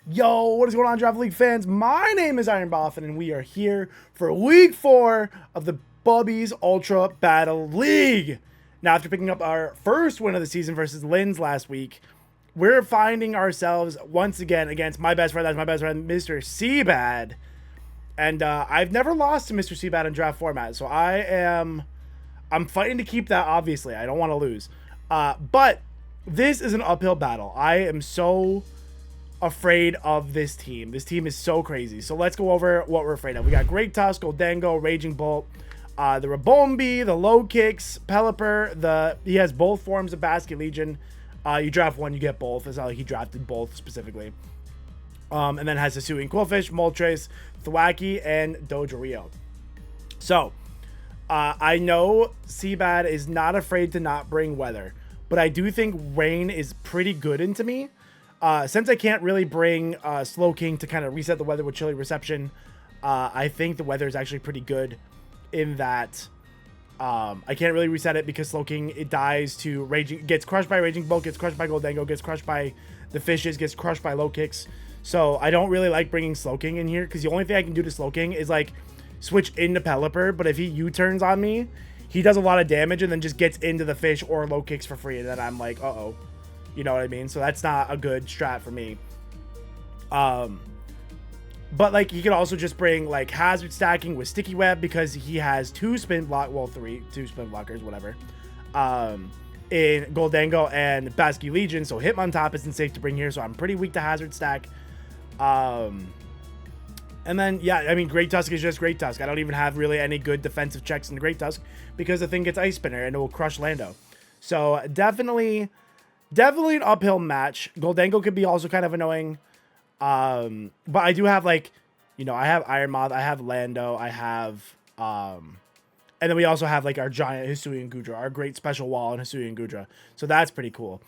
Yo, what is going on, Draft League fans? My name is IronBoffin, and we are here for week 4 of the Bubbies Ultra Battle League. Now, after picking up our first win of the season versus Lindz last week, we're finding ourselves once again against my best friend, Mr. Seabad. And I've never lost to Mr. Seabad in draft format, so I'm fighting to keep that, obviously. I don't want to lose. But this is an uphill battle. I am so afraid of this team. This team is so crazy. So let's go over what we're afraid of. We got Great Tusk, Goldango, Raging Bolt, the Rabombi, the Low Kicks, Pelipper. He has both forms of Basket Legion. You draft one, you get both. That's how he drafted both specifically. And then has Hisuian Quillfish, Moltres, Thwacky, and Dojorio. So I know Seabad is not afraid to not bring weather, but I do think rain is pretty good into me. Since I can't really bring Slow King to kind of reset the weather with Chilly Reception, I think the weather is actually pretty good in that I can't really reset it because Slow King, it dies to Raging, gets crushed by Raging Bolt, gets crushed by Goldango, gets crushed by the Fishes, gets crushed by Low Kicks. So I don't really like bringing Slow King in here because the only thing I can do to Slow King is like switch into Pelipper, but if he U-turns on me, he does a lot of damage and then just gets into the Fish or Low Kicks for free, and then I'm like, uh-oh. You know what I mean? So that's not a good strat for me. But like he could also just bring like hazard stacking with Sticky Web because he has 2 spin block, well 2 spin blockers, whatever. In Goldango and Basket Legion, so Hitmontop isn't safe to bring here, so I'm pretty weak to hazard stack. And then yeah, I mean Great Tusk is just Great Tusk. I don't even have really any good defensive checks in the Great Tusk because the thing gets Ice Spinner and it will crush Lando. So definitely an uphill match. Goldango could be also kind of annoying. But I do have like, you know, I have Iron Moth, I have Lando, I have, and then we also have like our giant Hisuian Gudra, our great special wall in Hisuian Gudra. So that's pretty cool.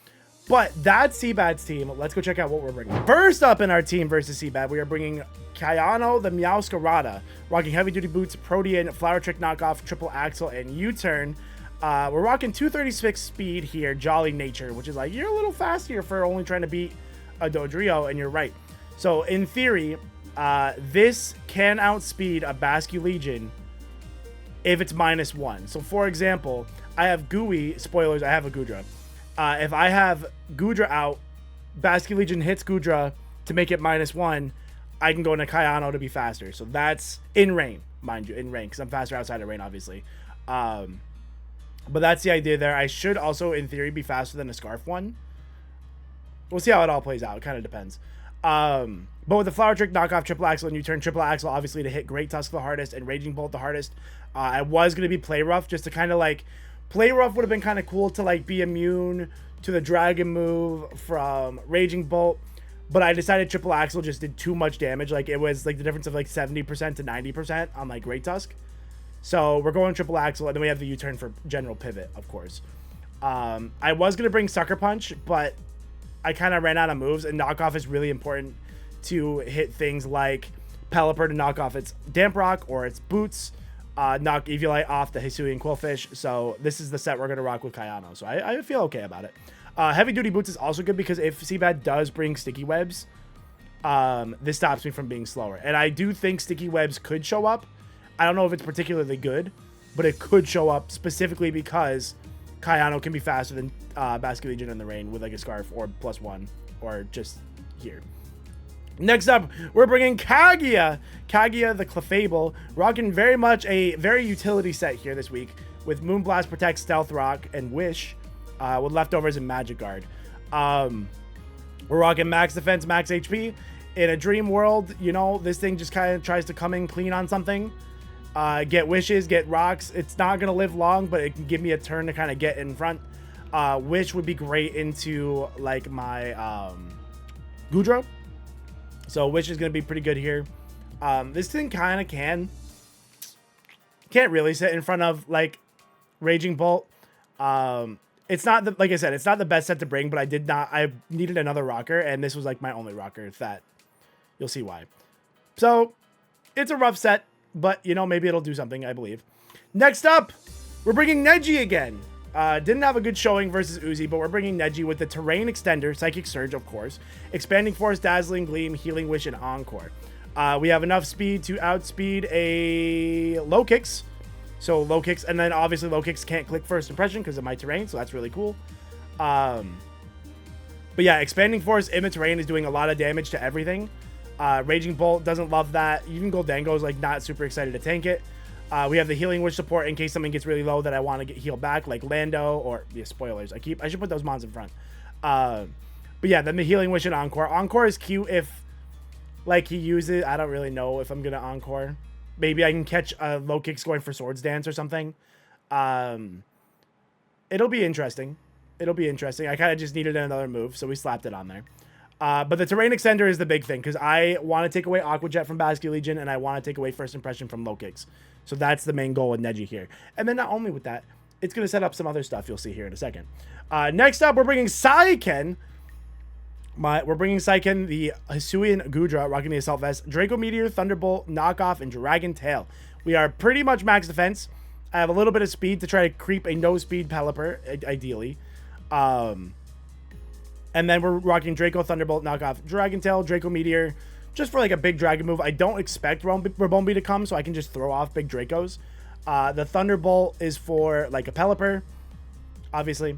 But that's Seabad's team. Let's go check out what we're bringing. First up in our team versus Seabad, we are bringing Kayano the Meowscarada, rocking heavy duty boots, Protean, Flower Trick knockoff, triple axle, and U-turn. We're rocking 236 speed here, Jolly Nature, which is like, you're a little fast here for only trying to beat a Dodrio, and you're right. So in theory, this can outspeed a Basket Legion if it's -1. So for example, I have Gooey, spoilers, I have a Gudra. If I have Gudra out, Basket Legion hits Gudra to make it -1, I can go into Kayano to be faster. So that's in rain, mind you, in rain, because I'm faster outside of rain, obviously. But that's the idea there. I should also, in theory, be faster than a Scarf one. We'll see how it all plays out. It kind of depends. But with the Flower Trick, knockoff, triple axle, and U-turn, triple axle, obviously to hit Great Tusk the hardest and Raging Bolt the hardest. I was going to be Play Rough just to kind of like... Play Rough would have been kind of cool to like be immune to the Dragon move from Raging Bolt. But I decided triple axle just did too much damage. Like it was like the difference of like 70% to 90% on like Great Tusk. So we're going triple axle, and then we have the U-turn for general pivot, of course. I was going to bring Sucker Punch, but I kind of ran out of moves, and knockoff is really important to hit things like Pelipper to knock off its Damp Rock or its Boots, knock Eviolite off the Hisuian Quillfish. So this is the set we're going to rock with Kayano. So I feel okay about it. Heavy Duty Boots is also good because if Seabad does bring Sticky Webs, this stops me from being slower. And I do think Sticky Webs could show up. I don't know if it's particularly good, but it could show up specifically because Kayano can be faster than Basket Legion in the rain with like a Scarf or +1 or just here. Next up, we're bringing Kaguya the Clefable, rocking very much a very utility set here this week with Moonblast, Protect, Stealth Rock, and Wish with leftovers and Magic Guard. We're rocking max defense, max HP. In a dream world, you know, this thing just kind of tries to come in clean on something. Get wishes, get rocks. It's not going to live long, but it can give me a turn to kind of get in front. Wish would be great into like my Gudra. So Wish is going to be pretty good here. This thing kind of can't really sit in front of like Raging Bolt. It's not like I said, it's not the best set to bring, but I needed another rocker, and this was like my only rocker that you'll see why. So it's a rough set, but you know, maybe it'll do something, I believe. Next up, we're bringing Neji again. Didn't have a good showing versus Uzi, but we're bringing Neji with the Terrain Extender, Psychic Surge, of course, Expanding Force, Dazzling Gleam, Healing Wish, and Encore. We have enough speed to outspeed a low kicks. So low kicks, and then obviously low kicks can't click first impression because of my terrain, so that's really cool. But yeah, Expanding Force in the terrain is doing a lot of damage to everything. Raging Bolt doesn't love that. Even Goldango is like not super excited to tank it. We have the Healing Wish support in case something gets really low that I want to get healed back, like Lando, or yeah, spoilers. I should put those mons in front. But yeah, then the Healing Wish and Encore. Encore is cute if like he uses. I don't really know if I'm gonna Encore. Maybe I can catch low kicks going for Swords Dance or something. It'll be interesting. It'll be interesting. I kind of just needed another move, so we slapped it on there. But the Terrain Extender is the big thing because I want to take away Aqua Jet from Basque Legion and I want to take away First Impression from low kicks. So that's the main goal with Neji here. And then not only with that, it's going to set up some other stuff you'll see here in a second. Next up, we're bringing Saiken. We're bringing Saiken, the Hisuian Gudra, rocking the Assault Vest, Draco Meteor, Thunderbolt, Knockoff, and Dragon Tail. We are pretty much max defense. I have a little bit of speed to try to creep a no-speed Pelipper, ideally. And then we're rocking Draco, Thunderbolt, Knockoff, Dragon Tail, Draco Meteor, just for like a big dragon move. I don't expect Rabombi to come, so I can just throw off big Dracos. The Thunderbolt is for like a Pelipper, obviously.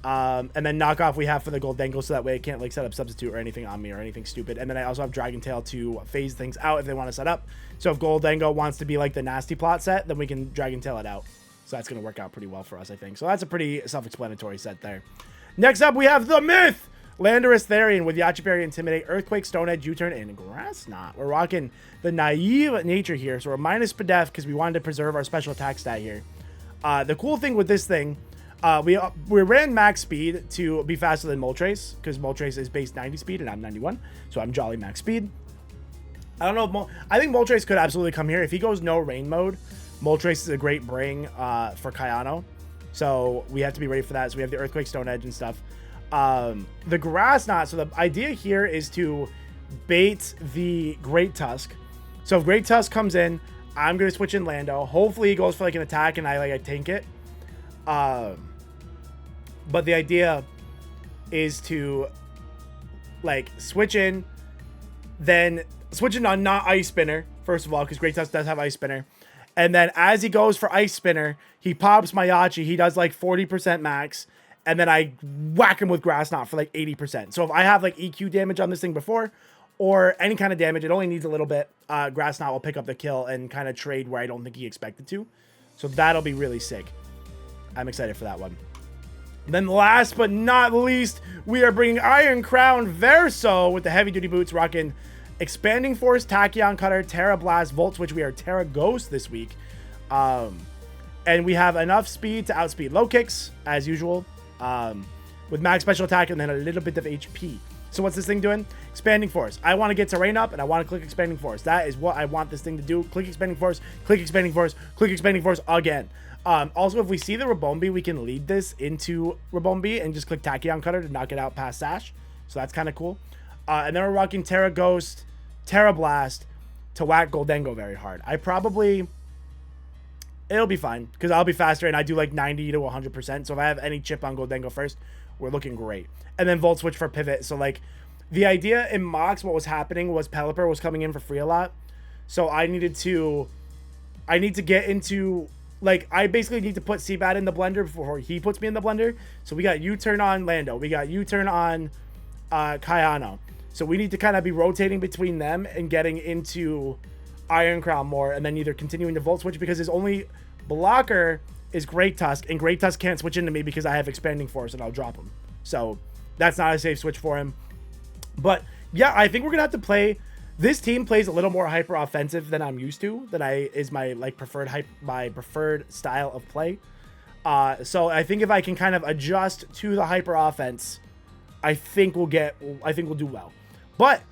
And then Knockoff we have for the Goldango, so that way it can't like set up Substitute or anything on me or anything stupid. And then I also have Dragon Tail to phase things out if they want to set up. So if Goldango wants to be like the nasty plot set, then we can Dragon Tail it out. So that's going to work out pretty well for us, I think. So that's a pretty self-explanatory set there. Next up, we have the Myth! Landorus Therian with Yachiberry, Intimidate, Earthquake, Stone Edge, U-Turn, and Grass Knot. We're rocking the Naive Nature here. So we're minus Pedef because we wanted to preserve our special attack stat here. The cool thing with this thing, we ran max speed to be faster than Moltres because Moltres is base 90 speed and I'm 91. So I'm jolly max speed. I don't know. I think Moltres could absolutely come here. If he goes no rain mode, Moltres is a great bring for Kayano. So we have to be ready for that. So we have the Earthquake, Stone Edge, and stuff. The Grass Knot. So the idea here is to bait the Great Tusk. So if Great Tusk comes in, I'm going to switch in Lando. Hopefully he goes for like an attack and I tank it. But the idea is to like switch in, then switch in on not Ice Spinner, first of all, because Great Tusk does have Ice Spinner. And then as he goes for Ice Spinner, he pops my Yachi. He does like 40% max. And then I whack him with Grass Knot for like 80%. So if I have like EQ damage on this thing before, or any kind of damage, it only needs a little bit. Grass Knot will pick up the kill and kind of trade where I don't think he expected to. So that'll be really sick. I'm excited for that one. And then last but not least, we are bringing Iron Crown Verso with the heavy duty boots, rocking Expanding Force, Tachyon Cutter, Terra Blast, Volt Switch. We are Terra Ghost this week. And we have enough speed to outspeed low kicks, as usual. With max special attack and then a little bit of HP. So what's this thing doing? Expanding Force. I want to get terrain up and I want to click Expanding Force. That is what I want this thing to do. Click Expanding Force, click Expanding Force, click Expanding Force again. Also, if we see the Rabombi, we can lead this into Rabombi and just click Tachyon Cutter to knock it out past Sash. So that's kind of cool. And then we're rocking Terra Ghost, Terra Blast to whack Goldango very hard. It'll be fine because I'll be faster and I do like 90 to 100%. So if I have any chip on Goldango first, we're looking great. And then Volt Switch for pivot. So like the idea in Mox, what was happening was Pelipper was coming in for free a lot. So I need to get into, like, I basically need to put Seabat in the blender before he puts me in the blender. So we got U-turn on Lando. We got U-turn on Kayano. So we need to kind of be rotating between them and getting into Iron Crown more, and then either continuing to Volt Switch because his only blocker is Great Tusk, and Great Tusk can't switch into me because I have Expanding Force and I'll drop him. So that's not a safe switch for him. But yeah, I think we're gonna have to play. This team plays a little more hyper offensive than I'm used to. Is my like preferred style of play. So I think if I can kind of adjust to the hyper offense, I think we'll do well. But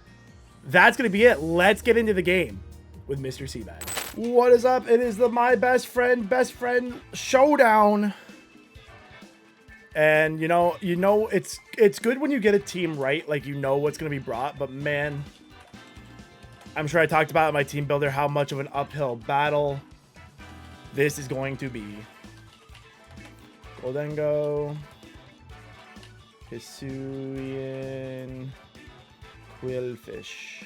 that's gonna be it. Let's get into the game with Mr. Seabat. What is up? It is the My Best Friend Showdown. And you know it's good when you get a team right, like you know what's gonna be brought, but man, I'm sure I talked about in my team builder how much of an uphill battle this is going to be. Goldengo. Hisuian. Quillfish.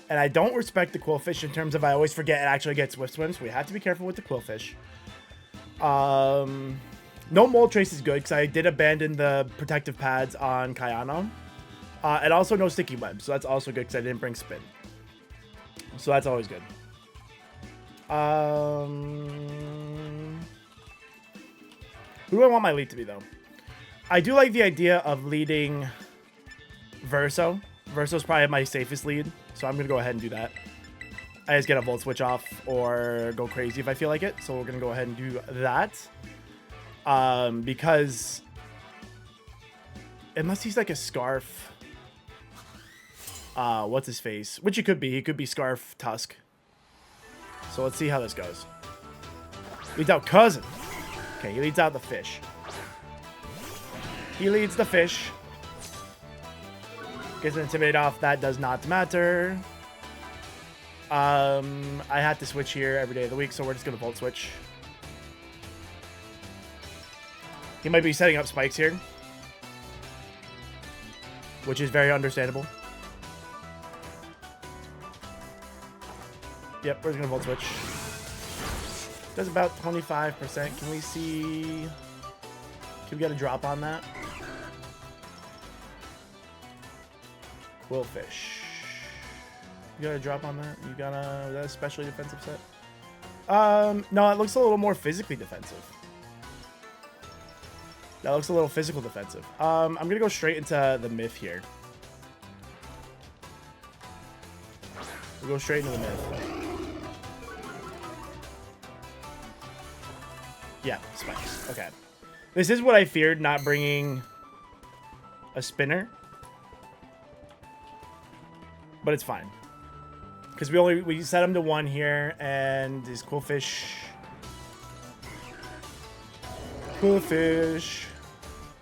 And I don't respect the Quillfish in terms of I always forget it actually gets Swift Swim, so we have to be careful with the Quillfish. No Mold Trace is good because I did abandon the protective pads on Kayano. And also no Sticky Web, so that's also good because I didn't bring Spin. So that's always good. Who do I want my lead to be, though? I do like the idea of leading Verso. Verso's probably my safest lead, so I'm going to go ahead and do that. I just get a Volt Switch off or go crazy if I feel like it, so we're going to go ahead and do that. Because unless he's like a Scarf, what's his face? Which he could be. He could be Scarf Tusk. So let's see how this goes. Leads out Cousin. Okay, he leads out the fish. He leads the fish. Gets an Intimidate off. That does not matter. I have to switch here every day of the week, so we're just going to Volt Switch. He might be setting up spikes here, which is very understandable. Yep, we're just going to Volt Switch. Does about 25%. Can we see... Can we get a drop on that? Quillfish. You got a drop on that? You got a... Is that a specially defensive set? No, it looks a little more physically defensive. That looks a little physical defensive. I'm going to go straight into the Myth here. We'll go straight into the Myth. Yeah, spikes. Okay. This is what I feared, not bringing a spinner. But it's fine. Because we set him to 1 here, and his Quillfish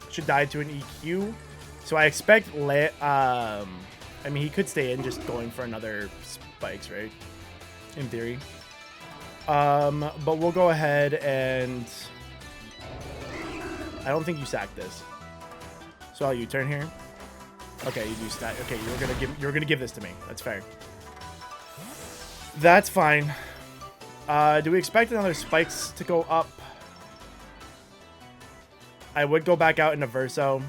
should die to an EQ. So I expect I mean, he could stay in just going for another spikes, right? In theory. But we'll go ahead and... I don't think you sack this. So I'll U-turn here. Okay, you do stack. Okay, you're gonna give this to me. That's fair. That's fine. Do we expect another spikes to go up? I would go back out into Verso.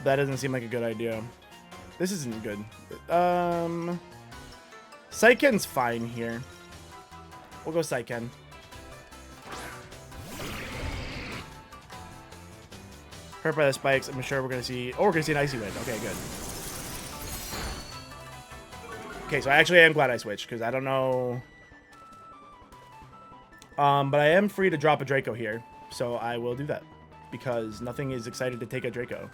That doesn't seem like a good idea. This isn't good. Saiken's fine here. We'll go Saiken. Hurt by the spikes. I'm sure we're gonna see. Oh, we're gonna see an Icy Wind. Okay, good. Okay, so I actually am glad I switched because I don't know. But I am free to drop a Draco here, so I will do that because nothing is excited to take a Draco.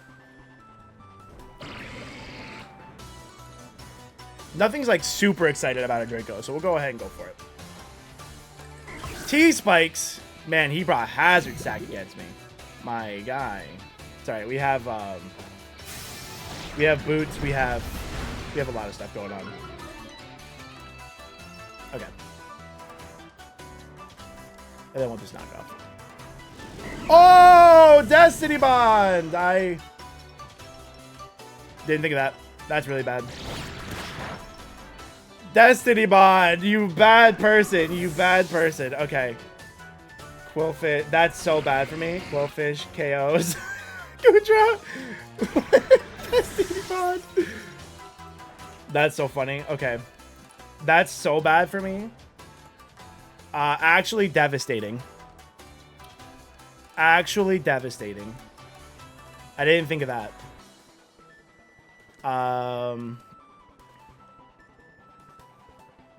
Nothing's like super excited about a Draco, so we'll go ahead and go for it. T-Spikes. Man, he brought Hazard Sack against me. My guy. Sorry, we have boots, we have a lot of stuff going on. Okay. And then we'll just knock off. Oh, Destiny Bond! I didn't think of that. That's really bad. Destiny Bond, you bad person, you bad person. Okay. Quillfish, that's so bad for me. Quillfish, KOs. Goodra. Destiny Bond. That's so funny. Okay. That's so bad for me. Actually devastating. Actually devastating. I didn't think of that.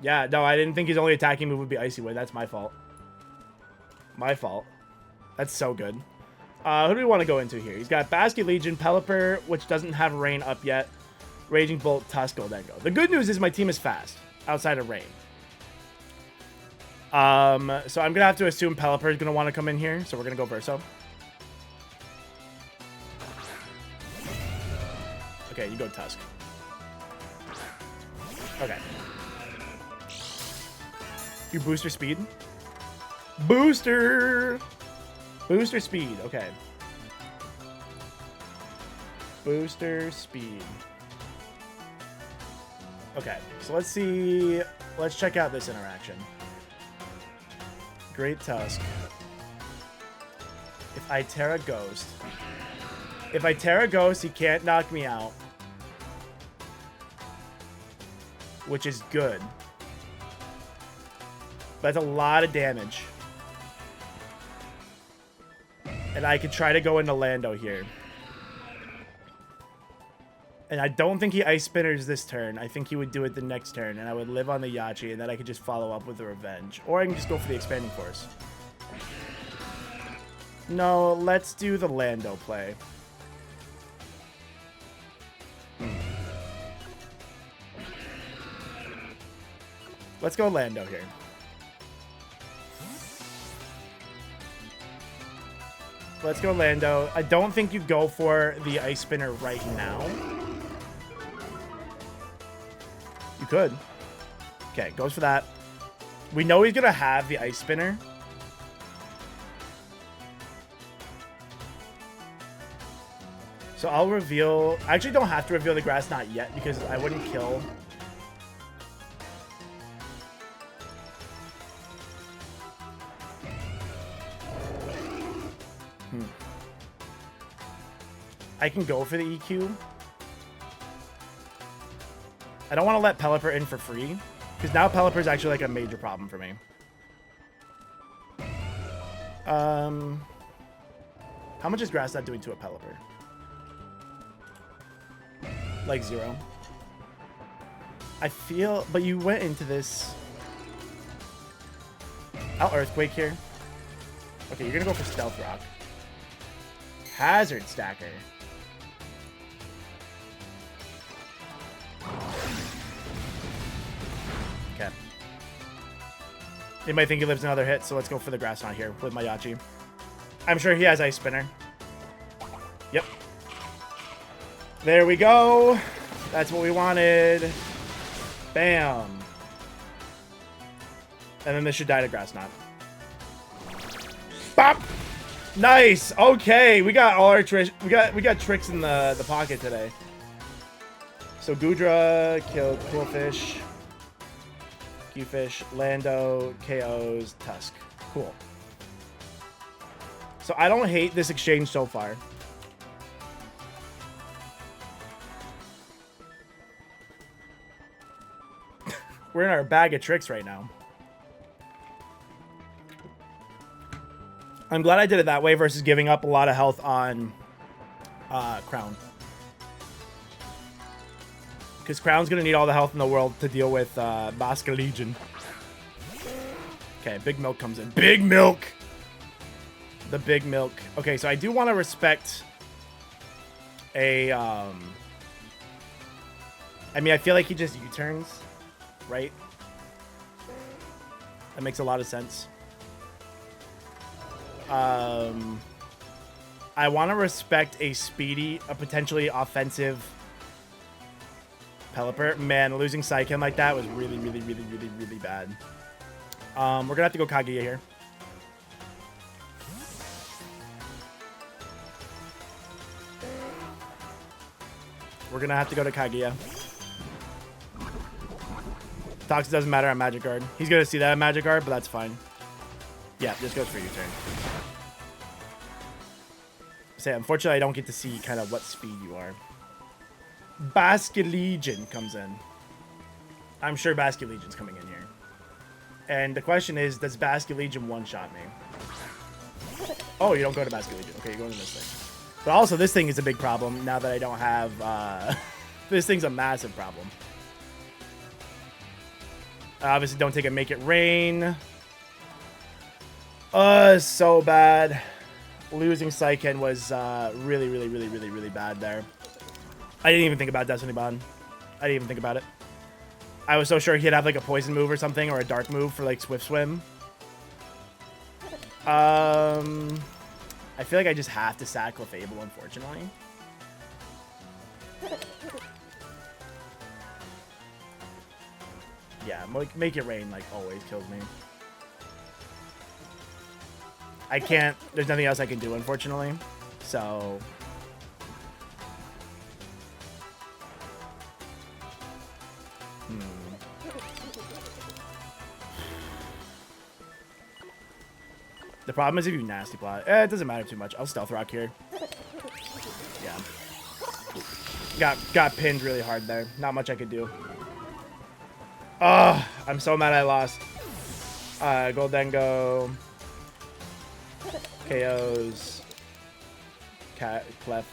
Yeah, no, I didn't think his only attacking move would be Icy Wind. That's my fault. My fault. That's so good. Who do we want to go into here? He's got Basket Legion, Pelipper, which doesn't have Rain up yet. Raging Bolt, Tusk, Goldengo. The good news is my team is fast outside of Rain. So I'm going to have to assume Pelipper is going to want to come in here. So we're going to go Verso. Okay, you go Tusk. Okay. You boost your speed. Booster! Booster speed, okay. Booster speed. Okay, so let's see. Let's check out this interaction. Great Tusk. If I Terra Ghost. If I Terra Ghost, he can't knock me out. Which is good. That's a lot of damage. And I could try to go into Lando here. And I don't think he Ice Spinners this turn. I think he would do it the next turn. And I would live on the Yachi. And then I could just follow up with the Revenge. Or I can just go for the Expanding Force. No, let's do the Lando play. Let's go Lando here. Let's go Lando. I don't think you go for the Ice Spinner right now. You could. Okay, goes for that. We know he's going to have the Ice Spinner. So I'll reveal... I actually don't have to reveal the Grass Knot yet because I wouldn't kill... I can go for the EQ. I don't want to let Pelipper in for free. Because now Pelipper is actually like a major problem for me. How much is Grass Knot doing to a Pelipper? Like 0. I feel... But you went into this... I'll Earthquake here. Okay, you're going to go for Stealth Rock. Hazard Stacker. Okay. He might think he lives another hit, so let's go for the Grass Knot here with my Yachi. I'm sure he has Ice Spinner. Yep. There we go. That's what we wanted. Bam. And then this should die to Grass Knot. Bop! Nice. Okay, we got all our tricks. We got tricks in the pocket today. So Gudra killed Coolfish, Qfish, Lando KOs Tusk. Cool. So I don't hate this exchange so far. We're in our bag of tricks right now. I'm glad I did it that way versus giving up a lot of health on Crown. Because Crown's going to need all the health in the world to deal with Basca Legion. Okay, Big Milk comes in. Big Milk! The Big Milk. Okay, so I do want to respect a... I mean, I feel like he just U-turns, right? That makes a lot of sense. I want to respect a speedy, a potentially offensive Pelipper. Man, losing Psychem like that was really, really, really, really, really bad. We're going to have to go Kaguya here. We're going to have to go to Kaguya. Toxic doesn't matter on Magic Guard. He's going to see that on Magic Guard, but that's fine. Yeah, just goes for your turn. Say, unfortunately, I don't get to see kind of what speed you are. Basca Legion comes in. I'm sure Basca Legion's coming in here. And the question is, does Basca Legion one-shot me? Oh, you don't go to Basca Legion. Okay, you're going to this thing. But also, this thing is a big problem now that I don't have... this thing's a massive problem. I obviously don't take a Make It Rain. So bad. Losing Psyken was really, really, really, really, really bad there. I didn't even think about Destiny Bond. I didn't even think about it. I was so sure he'd have like a poison move or something, or a dark move for like Swift Swim. I feel like I just have to sack Clefable, unfortunately. Yeah, Make It Rain like always kills me. I can't. There's nothing else I can do, unfortunately. So. The problem is if you nasty plot. It doesn't matter too much. I'll stealth rock here. Yeah. Got pinned really hard there. Not much I could do. Oh, I'm so mad I lost. Goldengo. KOs. Clef.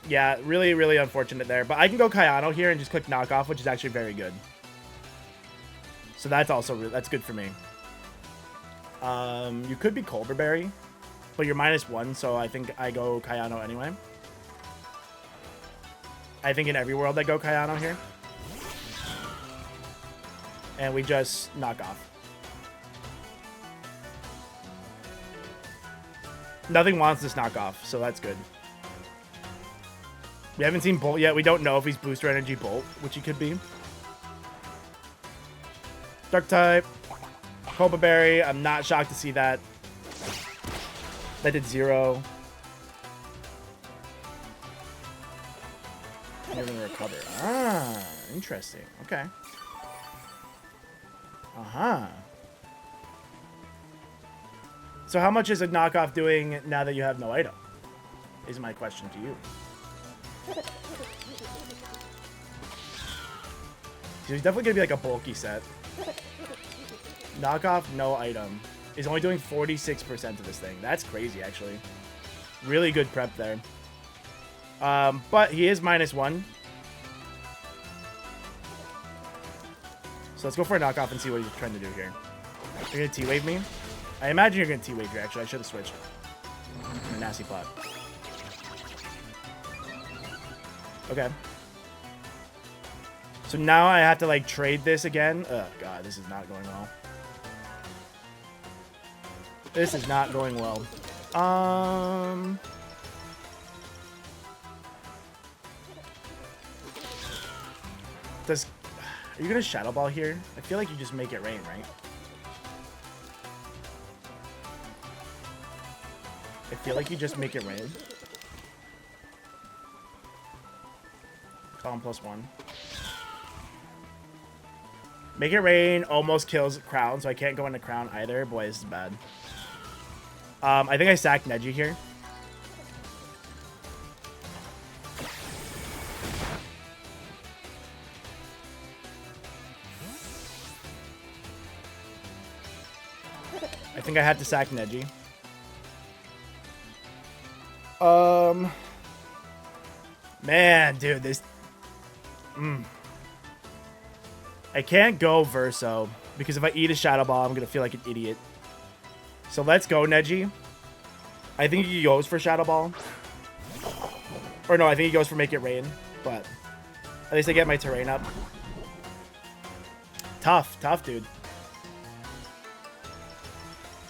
Yeah, really, really unfortunate there. But I can go Kayano here and just click knockoff, which is actually very good. So that's also that's good for me. You could be Colberberry, but you're -1, so I think I go Kayano anyway. I think in every world I go Kayano here. And we just knock off. Nothing wants this knockoff, so that's good. We haven't seen Bolt yet. We don't know if he's Booster Energy Bolt, which he could be. Dark type. Colberberry. I'm not shocked to see that. That did 0. You're going to recover. Ah, interesting. Okay. Uh-huh. So how much is a knockoff doing now that you have no item? Is my question to you. He's definitely going to be like a bulky set. Knockoff, no item. Is only doing 46% of this thing. That's crazy, actually. Really good prep there. But he is -1. So let's go for a knockoff and see what he's trying to do here. You're going to T-Wave me? I imagine you're going to T-Wave here, actually. I should have switched. A nasty plot. Okay. So now I have to, like, trade this again. Oh, God, this is not going well. This is not going well. Are you going to Shadow Ball here? I feel like you just make it rain, right? I feel like you just make it rain. Call him +1. Make it rain almost kills Crown, so I can't go into Crown either. Boy, this is bad. I think I sacked Neji here. I think I had to sack Neji. Man, dude, this... I can't go Verso, because if I eat a Shadow Ball, I'm going to feel like an idiot. So let's go, Neji. I think he goes for Shadow Ball. Or no, I think he goes for Make It Rain, but at least I get my terrain up. Tough, dude.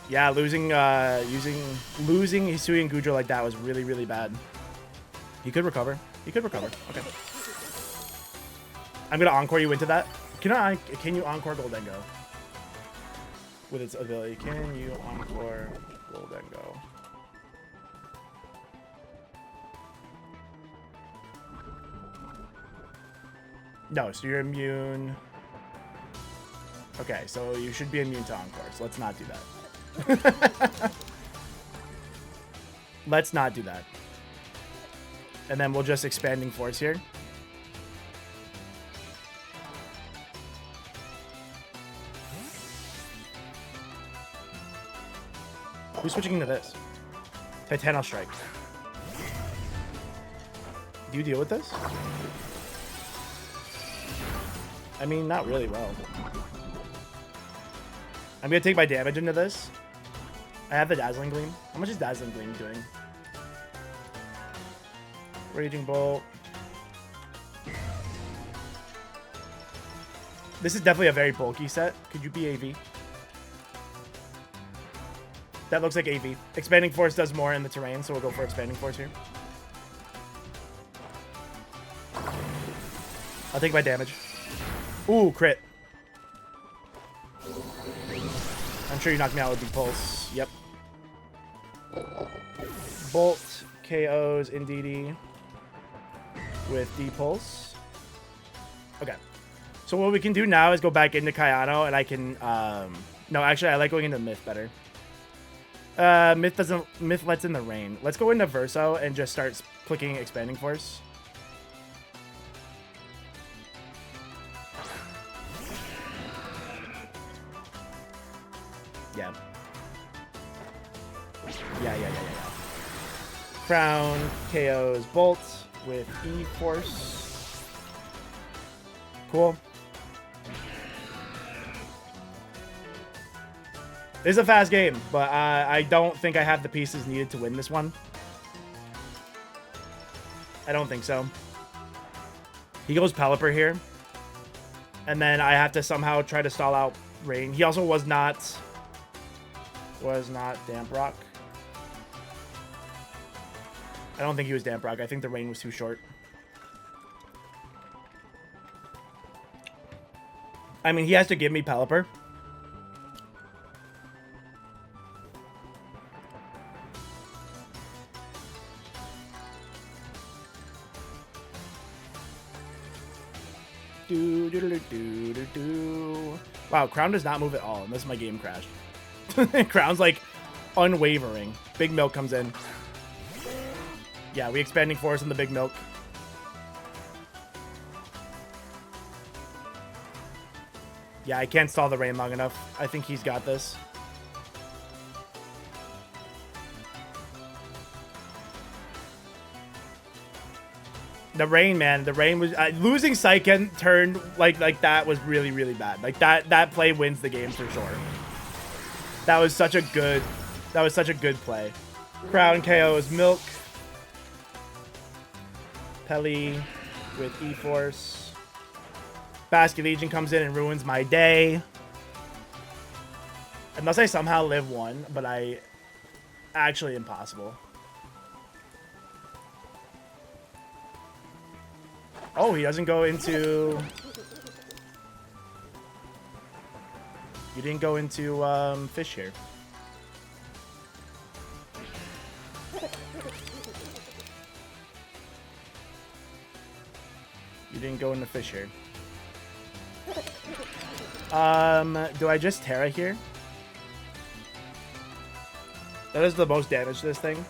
Yeah, losing Hisui and Goodra like that was really, really bad. He could recover. He could recover. Okay. I'm gonna Encore you into that. Can you Encore Goldengo? With its ability. Can you Encore Goldengo? No, so you're immune. Okay, so you should be immune to Encore, so let's not do that. Let's not do that. And then we'll just Expanding Force here. Who's switching into this? Titano Strike. Do you deal with this? I mean, not really well. I'm going to take my damage into this. I have the Dazzling Gleam. How much is Dazzling Gleam doing? Raging Bolt. This is definitely a very bulky set. Could you be AV? That looks like AV. Expanding Force does more in the terrain, so we'll go for Expanding Force here. I'll take my damage. Ooh, crit. I'm sure you knocked me out with Big Pulse. Yep. Bolt KOs Indeedee with D-Pulse. Okay. So what we can do now is go back into Kayano, and I can... no, actually, I like going into Myth better. Myth lets in the rain. Let's go into Verso and just start clicking Expanding Force. Yeah. Yeah. Crown KOs Bolt with E-Force. Cool. This is a fast game, but I don't think I have the pieces needed to win this one. I don't think so. He goes Pelipper here. And then I have to somehow try to stall out Rain. He also was not Damp Rock. I don't think he was Damp Rock. I think the Rain was too short. I mean, he has to give me Pelipper. Wow, Crown does not move at all, unless my game crashed. Crown's like unwavering. Big Milk comes in. Yeah, we Expanding Force in the Big Milk. Yeah, I can't stall the Rain long enough. I think he's got this. The Rain, man. The Rain was... losing Psyken turn like that was really, really bad. Like, that play wins the game for sure. That was such a good... That was such a good play. Crown KOs Milk. Pelly with E-Force. Basket Legion comes in and ruins my day. Unless I somehow live one, but I... Actually impossible. Oh, he doesn't go into... You didn't go into Fish here. You didn't go into Fish here. Do I just Terra here? That is the most damage to this thing.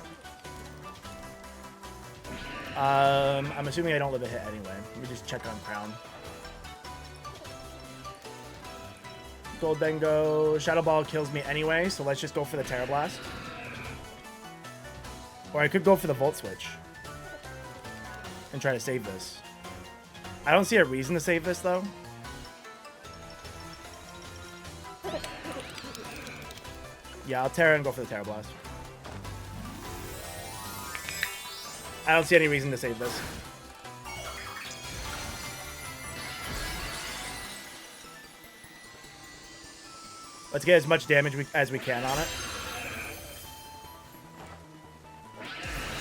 I'm assuming I don't live a hit anyway. Let me just check on Crown. Goldengo. Shadow Ball kills me anyway, so let's just go for the Terra Blast. Or I could go for the Volt Switch. And try to save this. I don't see a reason to save this, though. Yeah, I'll Terra and go for the Terra Blast. I don't see any reason to save this. Let's get as much damage as we can on it.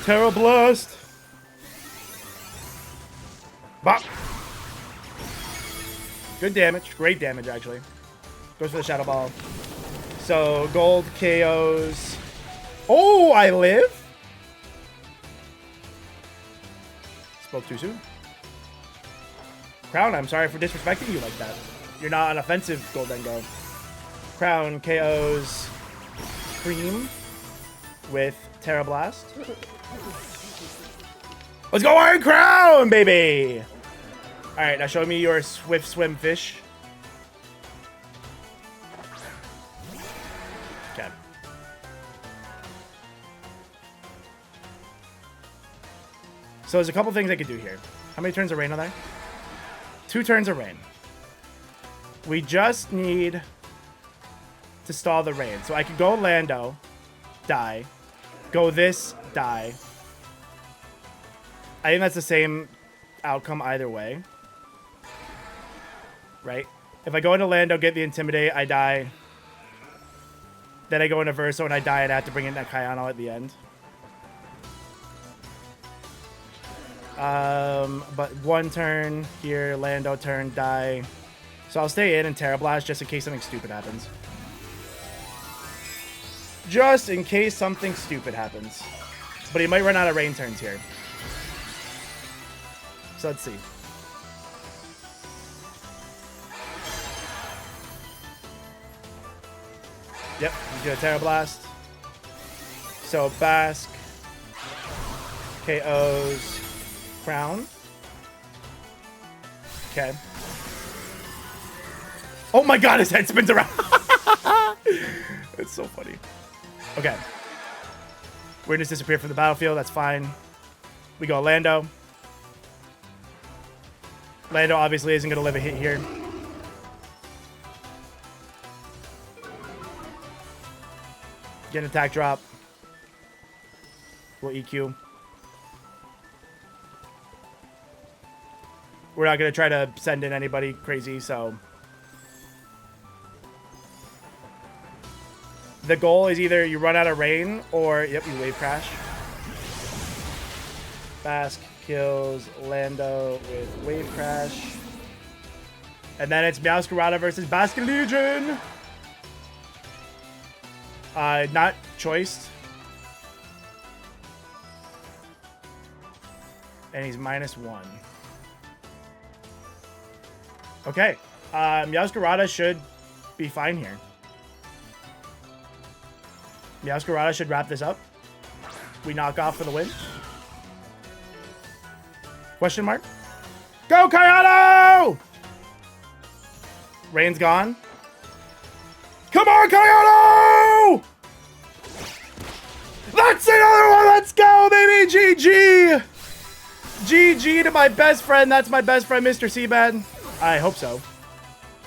Terra Blast! Bop! Good damage. Great damage, actually. Goes for the Shadow Ball. So, gold KOs. Oh, I live? Spoke too soon. Crown, I'm sorry for disrespecting you like that. You're not an offensive Goldengo. Crown KOs Cream with Terra Blast. Let's go Iron Crown, baby! Alright, now show me your Swift Swim Fish. Okay. So there's a couple things I could do here. How many turns of rain are there? 2 turns of rain. We just need to stall the rain. So I could go Lando, die. Go this, die. I think that's the same outcome either way. Right? If I go into Lando, get the Intimidate, I die. Then I go into Verso and I die and I have to bring in that Kayano at the end. But 1 turn here, Lando turn, die. So I'll stay in and Terra Blast just in case something stupid happens. Just in case something stupid happens. But he might run out of rain turns here. So let's see. Yep, he's gonna Terra Blast. So Basque. KOs. Crown. Okay. Oh my god, his head spins around. It's so funny. Okay. We're gonna disappear from the battlefield. That's fine. We go Lando. Lando obviously isn't gonna live a hit here. Get an attack drop. We'll EQ. We're not gonna try to send in anybody crazy, so. The goal is either you run out of rain or, yep, you wave crash. Basque kills Lando with wave crash. And then it's Meowscarada versus Basque Legion. Not choiced. And he's -1. Okay. Meowscarada should be fine here. Meowscarada should wrap this up. We knock off for the win. Question mark? Go, Kayano! Rain's gone. Come on, Kayano! That's another one! Let's go, baby! GG! GG to my best friend. That's my best friend, Mr. Seabad. I hope so. Do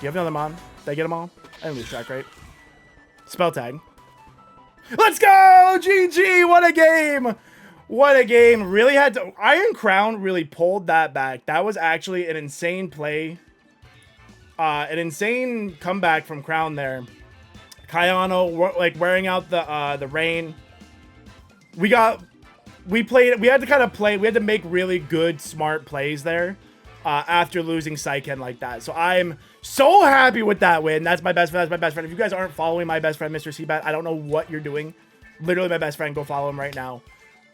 you have another mom? Did I get them all? I didn't lose track, right? Spell tag. Let's go! GG! What a game! What a game. Really had to... Iron Crown really pulled that back. That was actually an insane play. An insane comeback from Crown there. Kayano, like, wearing out the rain. We had to kind of play. We had to make really good, smart plays there. After losing Saiken like that. So I'm so happy with that win. That's my best friend. That's my best friend. If you guys aren't following my best friend, Mr. Seabat, I don't know what you're doing. Literally my best friend. Go follow him right now.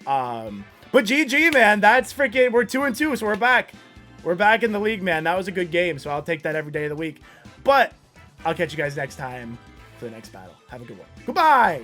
But GG, man. That's freaking... We're 2-2, so we're back. We're back in the league, man. That was a good game, so I'll take that every day of the week. But I'll catch you guys next time for the next battle. Have a good one. Goodbye!